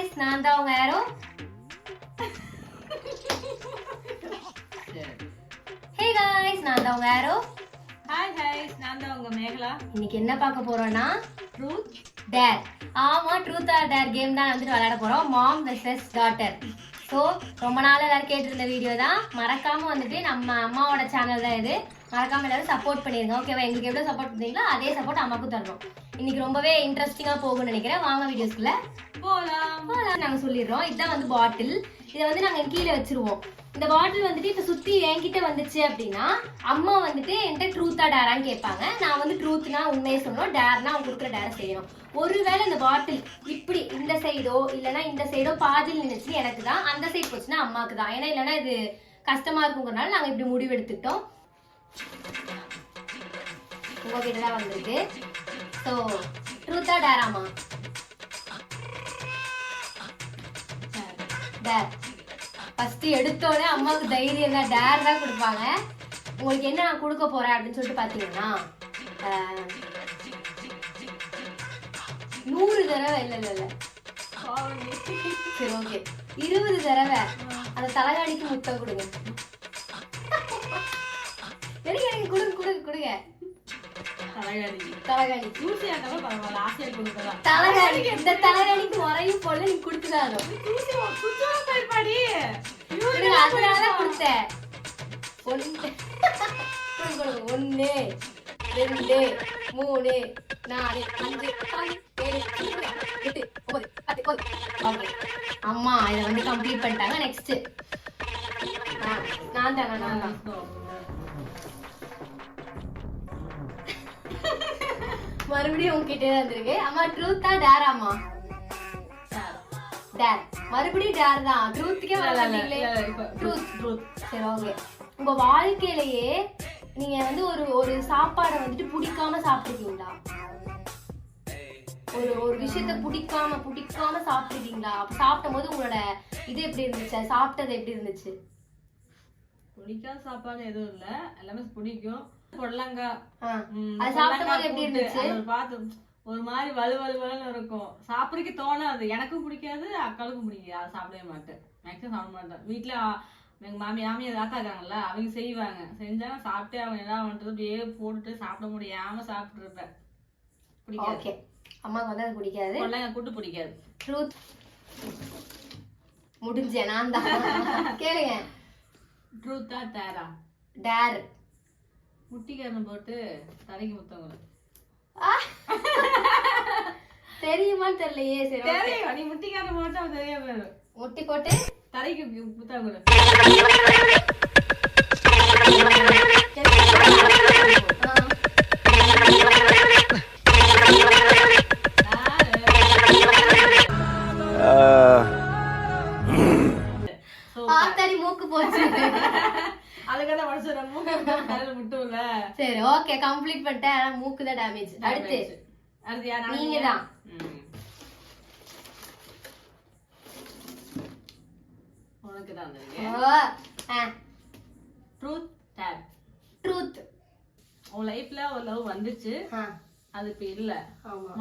guys, நான் தான் உங்க யாரோ. Hey guys, நான் தான் உங்க யாரோ. Hi guys, நான் தான் உங்க மேகலா. இன்னைக்கு என்ன பார்க்க போறோம்னா ட்ரூத் டேர். ஆமா, ட்ரூத் ஆர் டேர் கேம் தான் வந்துட்டு விளையாட போறோம். மாம் வெர்சஸ் டாட்டர். ஸோ ரொம்ப நாள் எல்லாரும் கேட்டிருந்த வீடியோ தான். மறக்காம வந்துட்டு நம்ம அம்மாவோட சேனல் தான் இது. மறக்காம எல்லாரும் சப்போர்ட் பண்ணிருங்க. ஓகேவா? எங்களுக்கு எவ்வளவு சப்போர்ட் பண்ணீங்களோ அதே சப்போர்ட் அம்மாவுக்கு தரணும். இன்னைக்கு ரொம்பவே இன்ட்ரெஸ்டிங்கா போகும்னு நினைக்கிறேன். வாங்க வீடியோஸ்க்குள்ள போலாம். நாங்க சொல்லிடுறோம். இதுதான் வந்து பாட்டில். இதை வந்து நாங்க கீழே வச்சிருவோம். இந்த பாட்டில் வந்துட்டு இப்ப சுத்தி என்கிட்ட வந்துச்சு அப்படின்னா அம்மா வந்துட்டு என்கிட்ட ட்ரூத்தா டேரான்னு கேட்பாங்க. நான் வந்து ட்ரூத்னா உண்மையை சொல்லணும், டேர்னா அவங்க கொடுக்குற டேரை செய்யணும். ஒருவேளை இந்த பாட்டில் இப்படி இந்த சைடோ இல்லைன்னா இந்த சைடோ பாதியில் நினைச்சு எனக்கு தான், அந்த சைடு போச்சுன்னா அம்மாவுக்கு தான். ஏன்னா இல்லைன்னா இது கஷ்டமா இருக்குங்கிறனால நாங்க இப்படி முடிவு எடுத்துக்கிட்டோம். உங்ககிட்ட தான் வந்திருக்கு. ஸோ ட்ரூத்தா டேராமா? டேர். ஃபர்ஸ்ட் எடுத்தோடனே அம்மாவுக்கு தைரியம் தான், டேர் தான் கொடுப்பாங்க. உங்களுக்கு என்ன நான் கொடுக்க போறேன் அப்படின்னு சொல்லிட்டு பாத்தீங்கன்னா 100 தடவை இல்ல சரி ஓகே 20 தடவை அந்த தலகாணிக்கு முத்தம் கொடுங்க. எனக்கு கொடுங்க தலகாணி இந்த தலகாணிக்கு முறையும் போல நீங்க கொடுத்துதான் அதனாலதான் கொடுத்தேன். 1 2 3 4 5 6 7 8 9 10 அம்மா இதை வந்து கம்ப்ளீட் பண்ணிட்டாங்க. நெக்ஸ்ட் நான் தான் மறுபடியும் உங்ககிட்ட வந்திருக்கு. அம்மா ட்ரூத்தா டேராமா? டேர். மறுபடியும் டேர் தான். ட்ரூத்துக்கே வரல. ட்ரூத். சரி ஓகே. உங்க வாழ்க்கையிலேயே நீங்க வந்து ஒரு சாப்பாடை வந்துட்டு பிடிக்காம சாப்பிட்டுருக்கீங்களா? ஒரு விஷயத்த பிடிக்காம சாப்பிட்டுருக்கீங்களா? அப்ப சாப்பிடும் போது உங்களோட இது எப்படி இருந்துச்சு? சாப்பிட்டது எப்படி இருந்துச்சு? பிடிக்காத சாப்பாடு எதுவும் இல்ல, எல்லாமே பிடிக்கும். பொடலங்காய் அது சாப்பிடும் போது எப்படி இருந்துச்சு? பார்த்து ஒரு மாதிரி வலுவலுன்னு இருக்கும். சாப்பிடறதுக்கு தோணாது. எனக்கும் பிடிக்காது, அக்காளுக்கும் பிடிக்காது. அதை சாப்பிடவே மாட்டேன். மேக்ஸிமம் சாப்பிட மாட்டேன். வீட்டுல எங்க மாமியார் தாத்தா இருக்காங்கல்ல, அவங்க செய்வாங்க. செஞ்சா சாப்பிட்டே அவங்க என்ன பண்றது அப்படியே போட்டுட்டு சாப்பிட முடியாம சாப்பிட்டு இருப்பேன். பிடிக்காது. அம்மாவுக்கு வந்து அது பிடிக்காது. பொடலங்காய் கூட்டு பிடிக்காது. ட்ரூத் முடிஞ்சேன். நான் தான் கேளுங்க. ட்ரூத்தா டேரா? டேர். முட்டிக்காரன் போட்டு தலைக்கு முத்தவங்க தெரியுமா தெரியலையே? சரி தெரியும். நீ முட்டிக்காரன் போட்டு அவன் தெரிய போயிரு. முட்டி போட்டு தலைக்கு முத்தவங்க மூக்கு போச்சு. அதுக்கெல்லாம் மனுஷன் மூக்கு முட்டும்ல. சரி ஓகே கம்ப்ளீட் பண்ணிட்டேன். ஆனா மூக்கு தான் டேமேஜ். அடுத்து நீங்க தான். உனக்கு தான் ட்ரூத் டேர். ட்ரூத். உன் லைஃப்ல ஒரு லவ் வந்துச்சு, அது இப்ப இல்ல.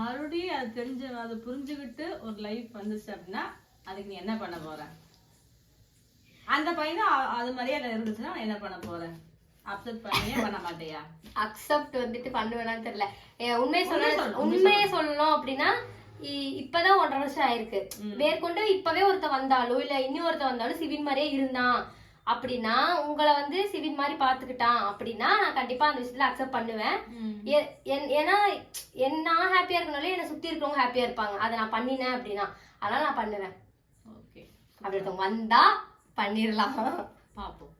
மறுபடியும் அது தெரிஞ்சு அதை புரிஞ்சுக்கிட்டு ஒரு லைஃப் வந்துச்சு அப்படின்னா அதுக்கு நீ என்ன பண்ண போற? அந்த பையனும் அது மாதிரியே இருந்துச்சுன்னா என்ன பண்ண போற? அக்செப்ட் பண்ணியே பண்ண மாட்டியா? அக்செப்ட் வந்துட்டு பண்ணுவேனான்னு தெரியல. உண்மையே சொல்லணும் அப்படின்னா இப்பதான் 1.5 வருஷம் ஆயிருக்கு. மேற்கொண்டு இப்பவே ஒருத்த வந்தாலும் இல்ல இன்னொருத்த வந்தாலும் சிவின் மாதிரியே இருந்தான் அப்படின்னா, உங்களை வந்து சிவின் மாதிரி பாத்துக்கிட்டான் அப்படின்னா நான் கண்டிப்பா அந்த விஷயத்துல அக்செப்ட் பண்ணுவேன். ஏன்னா நான் ஹாப்பியா இருக்கனாலே என்னை சுத்தி இருக்கவங்க ஹாப்பியா இருப்பாங்க. அதை நான் பண்ணினேன் அப்படின்னா அதனால நான் பண்ணுவேன். ஓகே அப்படி ஒருத்தவங்க வந்தா பண்ணிடலாம். பாப்போம்.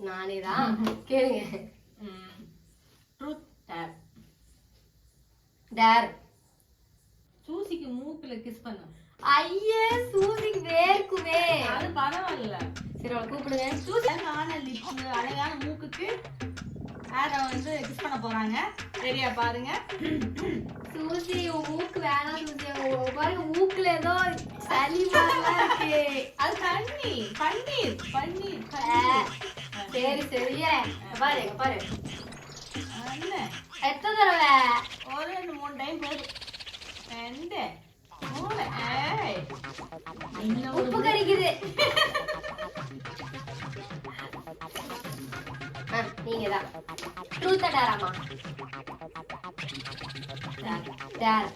நானேதான் கேளுங்க. Truth dare. டேர். சூசிக்கு மூக்குல கிஸ் பண்ண. ஐயே சூசிக்கு வேர்க்குமே. அது பரவாயில்ல. சரி அவளை கூப்பிடுங்க. சூசி அழகான லிப்ஸ், அழகான மூக்குக்கு யார வந்து கிஸ் பண்ண போறாங்க. சரியா பாருங்க. சூசி உன் மூக்கு வேணாம் சூசி. பாருங்க மூக்குல ஏதோ சளி மாதிரிலாம் இருக்கு. அது தண்ணி பன்னீர் பன்னீர். சரி சரியே பாரு பாரு. எத்தனை தடவை? ஒரு 2 3 டைம் போதும். 2 போல. ஏய். இன்னும் ஒரு உப்பு கறிக்குது. நீங்கதான் ட்ரூத் டேராமா? டேர்.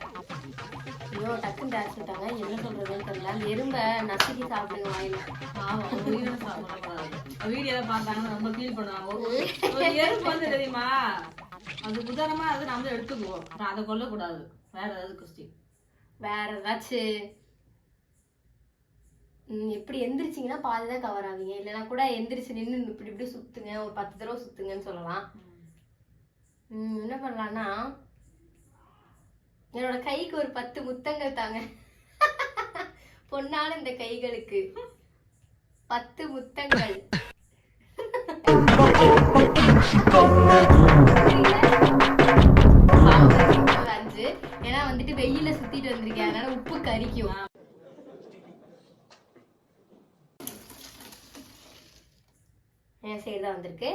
ஐயோ டக்குன்னு டேர் சொல்லிட்டாங்க, என்ன சொல்றதுன்னு தெரியல. அந்த எறும்ப நசுக்கி சாப்பிடுங்க வாயில. பாவம், உயிரை சாப்பிடக்கூடாது. வீடியோல பார்த்தாங்கன்னா ரொம்ப ஃபீல் பண்ணுவாங்க. ஒரு எறும்பு வந்து தெரியுமா, அது உதாரணமா அது நம்ம எடுத்துக்குவோம், அதை கொல்லக்கூடாது. வேற ஏதாவது கொஸ்டின்? வேற ஏதாச்சும் எப்படி எந்திரிச்சிங்கன்னா பாதிதான் கவர் ஆவீங்க, இல்லைன்னா கூட எந்திரிச்சு நின்று இப்படி இப்படி சுத்துங்க, ஒரு 10 தடவை சுத்துங்கன்னு சொல்லலாம். என்ன பண்ணலாம்னா, என்னோட கைக்கு ஒரு 10 முத்தங்கள் தாங்க. பொண்ணான இந்த கைகளுக்கு 10 முத்தங்கள். அஞ்சு. ஏன்னா வந்துட்டு வெயில சுத்திட்டு வந்திருக்கேன், அதனால உப்பு கரிக்கும். என் சைடு தான் வந்திருக்கு.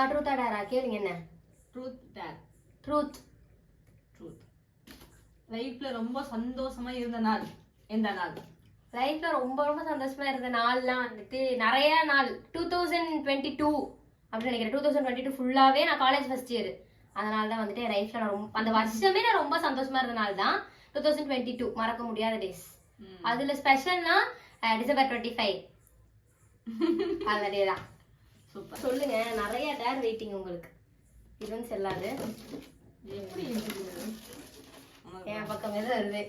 ட்ரூத்தா டேரா? கேளுங்க. என்ன ட்ரூத் டேர்? ட்ரூத். ட்ரூத். லைஃப்ல ரொம்ப சந்தோஷமா இருந்த நாள் எந்த நாள்? லைஃப்ல ரொம்ப ரொம்ப சந்தோஷமா இருந்த நாள்லாம் வந்துட்டு நிறைய நாள். 2022 அப்படின்னு நினைக்கிறேன். 2022 ஃபுல்லாவே நான் காலேஜ் ஃபர்ஸ்ட் இயர். அதனால தான் வந்துட்டு என் லைஃப்ல நான் ரொம்ப, அந்த வருஷமே நான் ரொம்ப சந்தோஷமா இருந்த நாள் தான் 2022. மறக்க முடியாத டேஸ். அதுல ஸ்பெஷல்னா டிசம்பர் 25 அந்த டே தான். சூப்பர். சொல்லுங்க, நிறைய டேர் வெயிட்டிங் உங்களுக்கு. இவன் செல்லாது எப்படி என் பக்கம் எது வருது?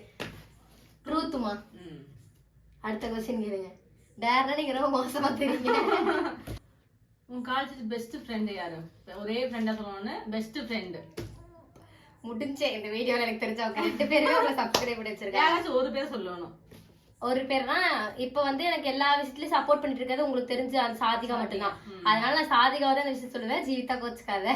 ட்ரூத்துமா? அடுத்த கொஸ்டின் கேளுங்க. டேர்னா நீங்க ரொம்ப மோசமா தெரியுங்க. உன் காலேஜ் பெஸ்ட் ஃப்ரெண்ட் யாரு? ஒரே ஃப்ரெண்டா சொல்லணும்னு பெஸ்ட் ஃப்ரெண்ட். முடிஞ்சே இந்த வீடியோல எனக்கு தெரிஞ்சவங்க 2 பேருமே உங்களை சப்ஸ்கிரைப் பண்ணி வச்சிருக்கேன். யாராச்சும் ஒரு பேர் சொல்லணும். ஒரு பேர்னா இப்ப வந்து எனக்கு எல்லா விஷயத்துலயும் சப்போர்ட் பண்ணிட்டு இருக்கிறது உங்களுக்கு தெரிஞ்ச அந்த சாதிகா மட்டும்தான். அதனால நான் சாதிகாவை தான் இந்த விஷயம் சொல்லுவேன். ஜீவிதா கோச்சுக்காத.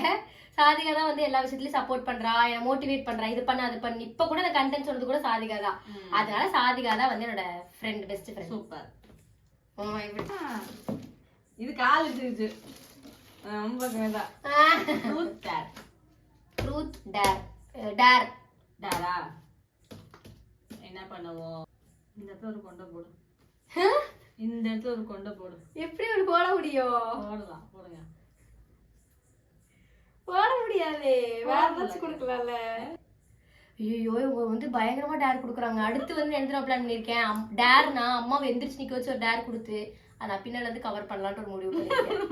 சாதிகா தான் வந்து எல்லா விஷயத்துலயும் சப்போர்ட் பண்றா, என்ன மோட்டிவேட் பண்றா, இது பண்ண அது பண்ணி. இப்ப கூட இந்த கண்டென்ட் சொன்னது கூட சாதிகா தான். அதனால சாதிகா தான் வந்து என்னோட ஃப்ரெண்ட், பெஸ்ட் ஃப்ரெண்ட். சூப்பர். இது கால் வச்சிருச்சு. ரொம்ப கரெக்டா. Truth dare. Truth dare. Dare. டேரா? என்ன பண்ணுவோம்? இந்த இடத்துல ஒரு கொண்டை போடு. இந்த இடத்துல ஒரு கொண்டை போடு. எப்படி ஒரு போட முடியும்? போடலாம், போடுங்க. போட முடியாது, வேற ஏதாச்சும் கொடுக்கலாம்ல. ஐயோ இவங்க வந்து பயங்கரமா டேர் கொடுக்குறாங்க. அடுத்து வந்து என்ன பிளான் பண்ணிருக்கேன், டேர்னா அம்மாவை எந்திரிச்சு நிக்க வச்சு ஒரு டேர் கொடுத்து அதை பின்னால இருந்து கவர் பண்ணலான்ட்டு ஒரு முடிவு பண்ணிருக்கேன்.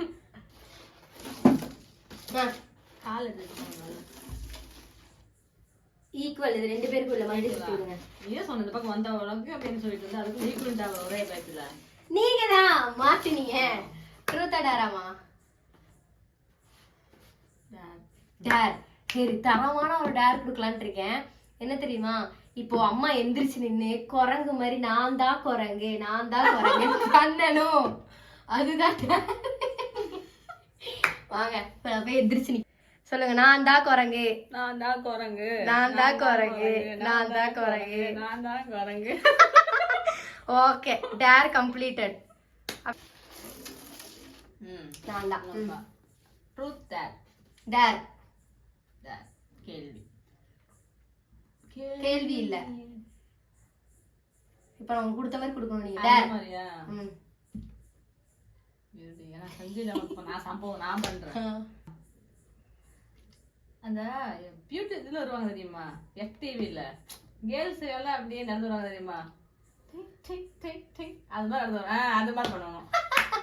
கால் எடுத்து ஈக்குவல், இது 2 பேருக்கும் இல்ல மாதிரி சொல்லுங்க. நீயே சொன்ன இந்த பக்கம் வந்த அளவுக்கு அப்படின்னு சொல்லிட்டு இருந்தா அதுக்கு ஈக்குவல் டேர் ஒரே பேட்ல நீங்க தான் மாத்தினீங்க. ட்ரூத்தா டேராமா? டேர். சரி, தரமான ஒரு டேர் கொடுக்கலான்னு இருக்கேன். என்ன தெரியுமா, இப்போ அம்மா எந்திரிச்சு நின்னு குரங்கு மாதிரி நான் தான் குரங்கு பண்ணணும். அதுதான் வாங்க இப்ப நான் போய் எந்திரிச்சு நிக்க சொல்லுங்க. நான் தான் குரங்கு, நான் தான் குரங்கு, நான் தான் குரங்கு, நான் தான் குரங்கு, நான் தான் குரங்கு. Okay, dare completed. நான் தான் ட்ரூத் டேர். டேர். டேர். கேள்வி. கேள்வி இல்ல, இப்ப நான் கொடுத்த மாதிரி கொடுக்கணும். நீங்க டேர் மாதிரியா? நான் செஞ்சு நான் சம்பவம் நான் பண்றேன். அந்த பியூட்டி இதுல வருவாங்க தெரியுமா, FTVல கேர்ள்ஸ் எல்லாம் அப்படியே நடந்து வருவாங்க தெரியுமா, அது மாதிரி நடந்து அது மாதிரி பண்ணணும்.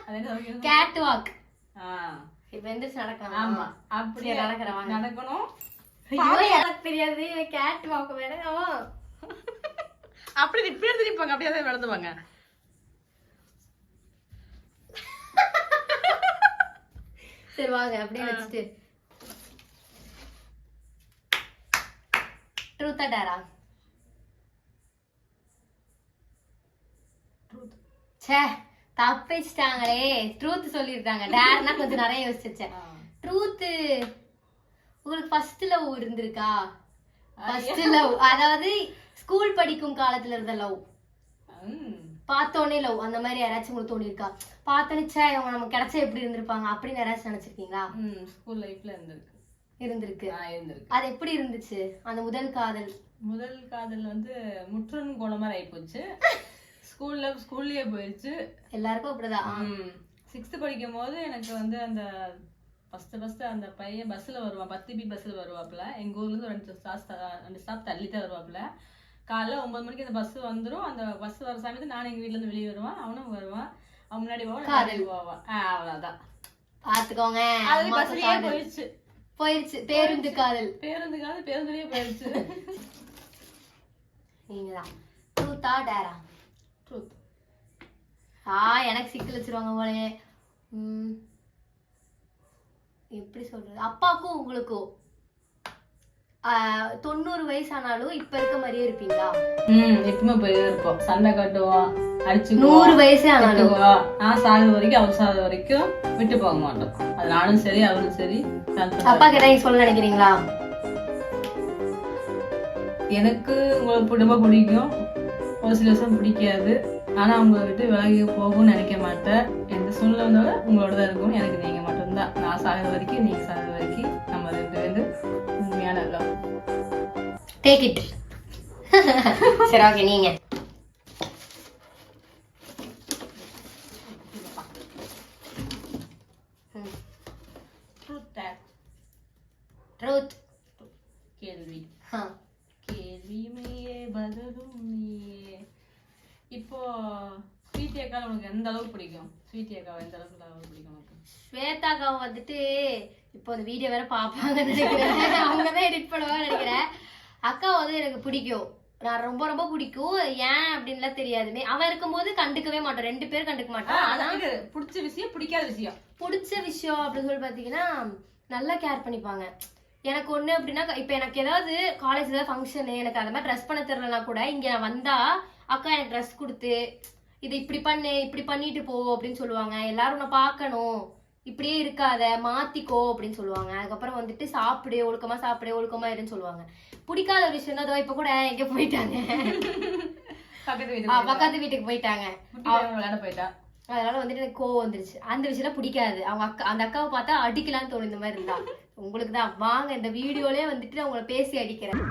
அது என்ன கேட் வாக். இப்ப எந்திரிச்சு நடக்கலாம். ஆமா, அப்படியே நடக்கணும். எனக்கு தெரியாது கேட் வாக் வேணும். அப்படி இப்படி திருப்பாங்க, அப்படியே நடந்துவாங்க. சரி வாங்க அப்படியே வச்சுட்டு ட்ரூத்தா டேரா? ச்சே தப்பிச்சிட்டாங்களே. ட்ரூத் சொல்லிருக்காங்க. டேர்னா கொஞ்சம் நிறைய யோசிச்சேன். ட்ரூத் உங்களுக்கு ஃபர்ஸ்ட் லவ் இருந்திருக்கா? ஃபர்ஸ்ட் லவ் அதாவது ஸ்கூல் படிக்கும் காலத்துல இருந்த லவ், பார்த்தோன்னே லவ், அந்த மாதிரி யாராச்சும் உங்களுக்கு தோணி இருக்கா? பார்த்தோன்னே ச்சே இவங்க நமக்கு கிடைச்சா எப்படி இருந்திருப்பாங்க அப்படின்னு யாராச்சும் நினைச்சிருக்கீங்களா? ஸ்கூல் லைஃப்ல இருந்திருக்கு. அது எப்படி இருந்துச்சு அந்த முதல் காதல்? முதல் காதல் வந்து முற்றும் போன மாதிரி ஆயிப்போச்சு. ஸ்கூல்லயே போயிடுச்சு. எல்லாருக்கும் அப்படிதான். 6th படிக்கும் போது எனக்கு வந்து அந்த ஃபர்ஸ்ட் அந்த பையன் பஸ்ல வருவான், 10B பஸ்ல வருவாப்புல. எங்க ஊர்ல இருந்து 2 ஸ்டாப் தள்ளி தான் வருவாப்புல. காலைல 9 மணிக்கு அந்த பஸ் வந்துடும். அந்த பஸ் வர சமயத்து நானும் எங்க வீட்டுல இருந்து வெளியே வருவான், அவனும் வருவான். அவன் முன்னாடி போவான், அவ்வளவுதான். பாத்துக்கோங்க, அது பஸ்லயே போயிடுச்சு. பேருந்து காதல் பேருந்துலயே போயிடுச்சு. நீங்கதான் ட்ரூத்தா டேரா? ட்ரூத். எனக்கு சிக்கல் வச்சிருவாங்க போலே. எப்படி சொல்றது, அப்பாக்கும் உங்களுக்கும் 90 வயசானாலும் இப்ப இருக்க மாதிரியே இருப்பீங்களா? எப்பவுமே போய் இருப்போம். சண்டை கட்டுவோம், அடிச்சு 100 வயசே ஆனாலும் நான் சாகுற வரைக்கும் அவர் சாகுற வரைக்கும் விட்டு போக மாட்டோம். அது நானும் சரி அவரும் சரி. அப்பா கிட்ட சொல்ல நினைக்கிறீங்களா? எனக்கு உங்களுக்கு ரொம்ப பிடிக்கும், ஒரு சில விஷயம் பிடிக்காது. ஆனா உங்களை விட்டு விலகி போகும்னு நினைக்க மாட்டேன். எந்த சூழ்நிலை வந்தாலும் உங்களோட தான் இருக்கும். எனக்கு நீங்க மட்டும்தான். நான் சாகுற வரைக்கும் நீங்க சாகுற வரைக்கும் நம்ம 2 பேரும் உண்மையான லவ். Take it. சரி, ஓகே. நீங்க ட்ரூத். கேள்வி கேள்வியுமே பதிலும் நீயே. இப்போ ஸ்வீட்டி அக்கா உனக்கு எந்த அளவுக்கு பிடிக்கும்? ஸ்வீட்டி அக்காவை எந்த அளவுக்கு பிடிக்கும் உனக்கு? ஸ்வேதாக்காவை வந்துட்டு இப்போ இந்த வீடியோ வேற பாப்பாங்கன்னு நினைக்கிறேன். அவங்கதான் எடிட் பண்ணுவாங்க நினைக்கிறேன். அக்கா வந்து எனக்கு பிடிக்கும், நான் ரொம்ப ரொம்ப பிடிக்கும். ஏன் அப்படின்லாம் தெரியாதுமே. அவன் இருக்கும்போது கண்டுக்கவே மாட்டோம், 2 பேரும் கண்டுக்க மாட்டோம். ஆனா பிடிச்ச விஷயம் பிடிக்காத விஷயம். பிடிச்ச விஷயம் அப்படின்னு சொல்லி பாத்தீங்கன்னா நல்லா கேர் பண்ணிப்பாங்க. எனக்கு ஒண்ணு அப்படின்னா, இப்ப எனக்கு ஏதாவது காலேஜ்ல ஏதாவது ஃபங்க்ஷனு, எனக்கு அந்த மாதிரி ட்ரெஸ் பண்ண தெரியலனா கூட இங்க நான் வந்தா அக்கா எனக்கு ட்ரெஸ் கொடுத்து இது இப்படி பண்ணு, இப்படி பண்ணிட்டு போ அப்படின்னு சொல்லுவாங்க. எல்லாரும் நான் பார்க்கணும், இப்படியே இருக்காத, மாத்திக்கோ அப்படின்னு சொல்லுவாங்க. அதுக்கப்புறம் வந்துட்டு சாப்பிடு, ஒழுக்கமா இருன்னு சொல்லுவாங்க. பிடிக்காத விஷயம் தான், இப்ப கூட எங்க போயிட்டாங்க, பக்கத்து வீட்டுக்கு போயிட்டாங்க, விளையாட போயிட்டா. அதனால வந்துட்டு எனக்கு கோவம் வந்துருச்சு. அந்த விஷயம் பிடிக்காது. அந்த அக்காவை பார்த்தா அடிக்கலான்னு தோணும். இந்த மாதிரி இருந்தா உங்களுக்கு தான் வாங்க, இந்த வீடியோலயே வந்துட்டு நான் உங்களை பேசி அடிக்கிறேன்.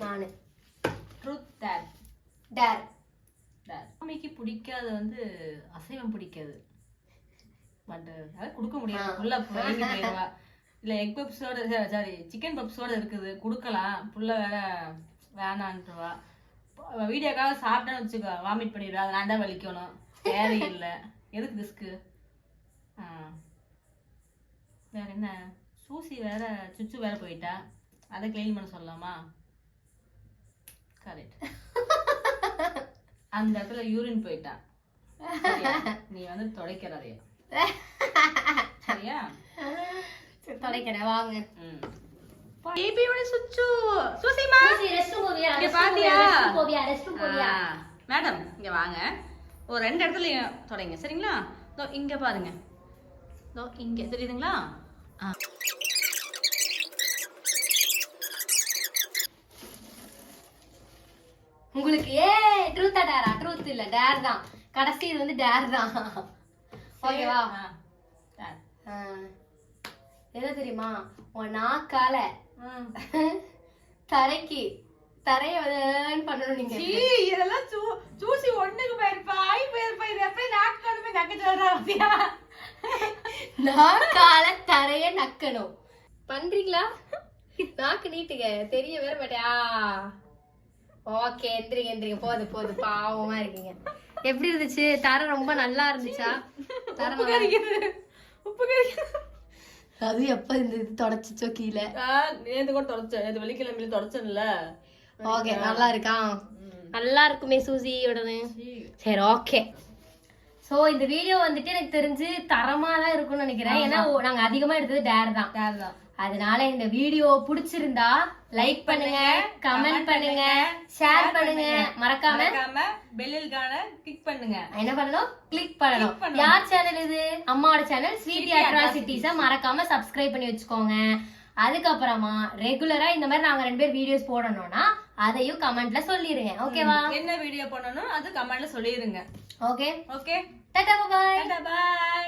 நானு ட்ரூத் டேர். டேர். மாமிக்கு பிடிக்காது வந்து அசைவம் பிடிக்காது. பட் அதை கொடுக்க முடியாது, உள்ள போயிடுவா. இல்ல எக் பப்ஸோட, சாரி சிக்கன் பப்ஸோட இருக்குது, கொடுக்கலாம். புள்ள வேற வேணான்ட்டுவா. வீடியோக்காக சாப்பிட்டேன்னு வச்சுக்கோ, வாமிட் பண்ணிடுவா. அதை நான் தான் வலிக்கணும், தேவையில்லை, எதுக்கு ரிஸ்க்கு. வேற என்ன, சூசி வேற சுச்சு வேற போயிட்டா, அதை கிளீன் பண்ண சொல்லலாமா? கரெக்ட். அந்த இடத்துல யூரின் போயிட்டா, நீ வந்து துடைக்கிறதையா? சரியா? துடைக்கிறேன் வாங்க. பேபியோட சுச்சு சூசிமா இங்க பாத்தியா? மேடம் இங்க வாங்க, ஒரு 2 இடத்துலயும் தொடங்க சரிங்களா? இங்க பாருங்க, இங்க தெரியுதுங்களா? உங்களுக்கு ட்ரூத்தா டேரா? ட்ரூத் இல்ல, டேர் தான். கடைசி இது வந்து டேர் தான். ஓகேவா? என்ன தெரியுமா, உன் நாக்கால தரைய பண்ணணும் நீங்க. இதெல்லாம் சூசி ஒண்ணுக்கு போயிருப்பா, இது எப்படி நாக்காலுமே நக்க சொல்றா? நாக்கால தரைய நக்கணும். பண்றீங்களா? நாக்கு நீட்டுங்க, தெரிய வேற மாட்டியா? ஓகே, எந்திரிங்க போது பாவமா இருக்கீங்க. எப்படி இருந்துச்சு? தர ரொம்ப நல்லா இருந்துச்சா? அது எப்ப இருந்தது தொடச்சிச்சோ கீழே? நேத்து கூட தொடச்சேன், நேத்து வெள்ளிக்கிழமையில தொடச்சேன்ல. ஓகே, நல்லா இருக்கா? நல்லா இருக்குமே சூசியோடனே. சரி, ஓகே. சோ இந்த வீடியோ வந்துட்டு எனக்கு தெரிஞ்சு தரமா தான் இருக்கும்னு நினைக்கிறேன். ஏன்னா நாங்க அதிகமா எடுத்தது டேர் தான். அதனால இந்த வீடியோ பிடிச்சிருந்தா லைக் பண்ணுங்க, கமெண்ட் பண்ணுங்க, ஷேர் பண்ணுங்க, மறக்காம பெல் ஐகானை கிளிக் பண்ணுங்க. என்ன பண்ணணும்? கிளிக் பண்ணணும். யார் சேனல் இது? அம்மாவோட சேனல் ஸ்வீட்டி அட்ராசிட்டிஸ மறக்காம சப்ஸ்கிரைப் பண்ணி வச்சுக்கோங்க. அதுக்கப்புறமா ரெகுலரா இந்த மாதிரி நாங்க 2 பேர் வீடியோஸ் போடணும்னா அதையும் கமெண்ட்ல சொல்லிருங்க. ஓகேவா? என்ன வீடியோ பண்ணணும் அது கமெண்ட்ல சொல்லிருங்க. Okay. Okay, tata bye. Tata by.